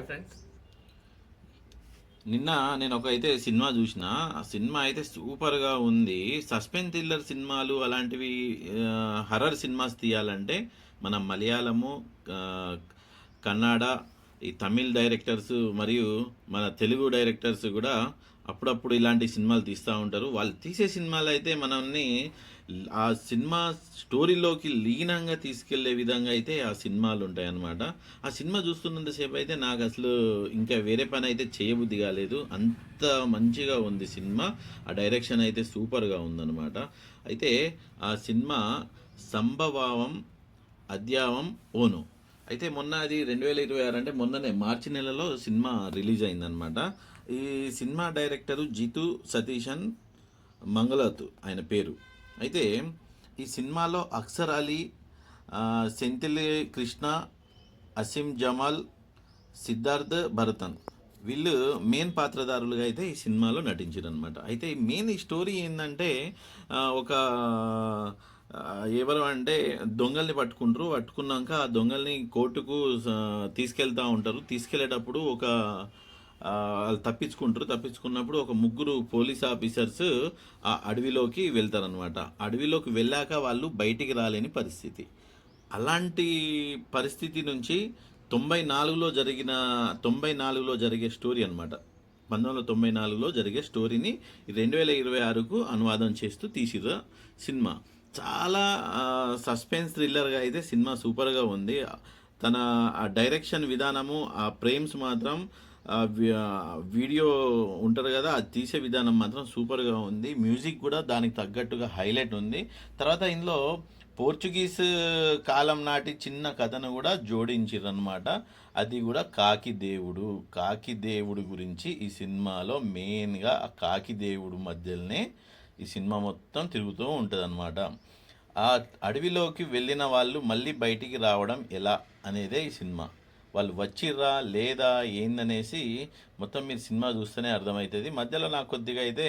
Hi friends. నిన్న నేను అయితే సినిమా చూసిన. ఆ సినిమా అయితే సూపర్గా ఉంది. సస్పెన్స్ థ్రిల్లర్ సినిమాలు అలాంటివి, హర్రర్ సినిమాస్ తీయాలంటే మన మలయాళము, ఆ, కన్నడ, ఈ తమిళ్ డైరెక్టర్స్ మరియు మన తెలుగు డైరెక్టర్స్ కూడా అప్పుడప్పుడు ఇలాంటి సినిమాలు తీస్తూ ఉంటారు. వాళ్ళు తీసే సినిమాలు అయితే మనల్ని ఆ సినిమా స్టోరీలోకి లీనంగా తీసుకెళ్లే విధంగా అయితే ఆ సినిమాలు ఉంటాయి అన్నమాట. ఆ సినిమా చూస్తున్నంతసేపు అయితే నాకు అసలు ఇంకా వేరే పని అయితే చేయబుద్ధి కాలేదు. అంత మంచిగా ఉంది సినిమా. ఆ డైరెక్షన్ అయితే సూపర్గా ఉందన్నమాట. అయితే ఆ సినిమా సంభవావం అద్యావం ఓను. అయితే మొన్న అది 2026 అంటే మొన్ననే మార్చి నెలలో సినిమా రిలీజ్ అయిందనమాట. ఈ సినిమా డైరెక్టరు జితు సతీషన్ మంగళత్ ఆయన పేరు. అయితే ఈ సినిమాలో అక్సర్ అలీ, సెంతిలి కృష్ణ, అసీం జమాల్, సిద్ధార్థ్ భరతన్ వీళ్ళు మెయిన్ పాత్రధారులుగా అయితే ఈ సినిమాలో నటించారు అనమాట. అయితే మెయిన్ ఈ స్టోరీ ఏంటంటే, ఒక ఎవరు అంటే దొంగల్ని పట్టుకున్నాక ఆ దొంగల్ని కోర్టుకు తీసుకెళ్తా ఉంటారు. తీసుకెళ్లేటప్పుడు ఒక వాళ్ళు తప్పించుకున్నప్పుడు ఒక ముగ్గురు పోలీస్ ఆఫీసర్స్ ఆ అడవిలోకి వెళ్తారనమాట. అడవిలోకి వెళ్ళాక వాళ్ళు బయటికి రాలేని పరిస్థితి. అలాంటి పరిస్థితి నుంచి 94లో జరిగే స్టోరీ అనమాట. 1994లో జరిగే స్టోరీని 2026కు అనువాదం చేస్తూ తీసిర్రు సినిమా. చాలా సస్పెన్స్ థ్రిల్లర్గా అయితే సినిమా సూపర్గా ఉంది. తన ఆ డైరెక్షన్ విధానము, ఆ ఫ్రేమ్స్ మాత్రం, వీడియో ఉంటారు కదా, అది తీసే విధానం మాత్రం సూపర్గా ఉంది. మ్యూజిక్ కూడా దానికి తగ్గట్టుగా హైలైట్ ఉంది. తర్వాత ఇందులో పోర్చుగీస్ కాలం నాటి చిన్న కథను కూడా జోడించిరనమాట. అది కూడా కాకి దేవుడు గురించి ఈ సినిమాలో మెయిన్గా ఆ కాకి దేవుడు మధ్యలోనే ఈ సినిమా మొత్తం తిరుగుతూ ఉంటుంది. ఆ అడవిలోకి వెళ్ళిన వాళ్ళు మళ్ళీ బయటికి రావడం ఎలా అనేదే ఈ సినిమా. వాళ్ళు వచ్చిర్రా లేదా ఏందనేసి మొత్తం మీరు సినిమా చూస్తేనే అర్థమవుతుంది. మధ్యలో నాకు కొద్దిగా అయితే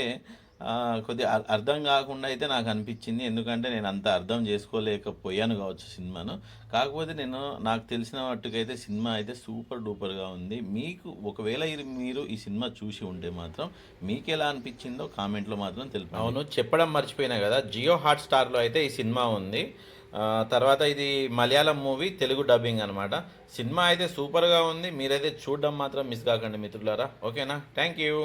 కొద్దిగా అర్థం కాకుండా అయితే నాకు అనిపించింది. ఎందుకంటే నేను అంత అర్థం చేసుకోలేకపోయాను కావచ్చు సినిమాను. కాకపోతే నాకు తెలిసిన మట్టుకైతే సినిమా అయితే సూపర్ డూపర్గా ఉంది. మీకు ఒకవేళ మీరు ఈ సినిమా చూసి ఉంటే మాత్రం మీకు ఎలా అనిపించిందో కామెంట్లో మాత్రం తెలుపండి. అవును, చెప్పడం మర్చిపోయినా కదా, జియో హాట్‌స్టార్లో అయితే ఈ సినిమా ఉంది. తర్వాత ఇది మలయాళం మూవీ, తెలుగు డబ్బింగ్ అనమాట. సినిమా అయితే సూపర్గా ఉంది. మీరైతే చూడడం మాత్రం మిస్ కాకండి మిత్రులారా. ఓకేనా? Thank you.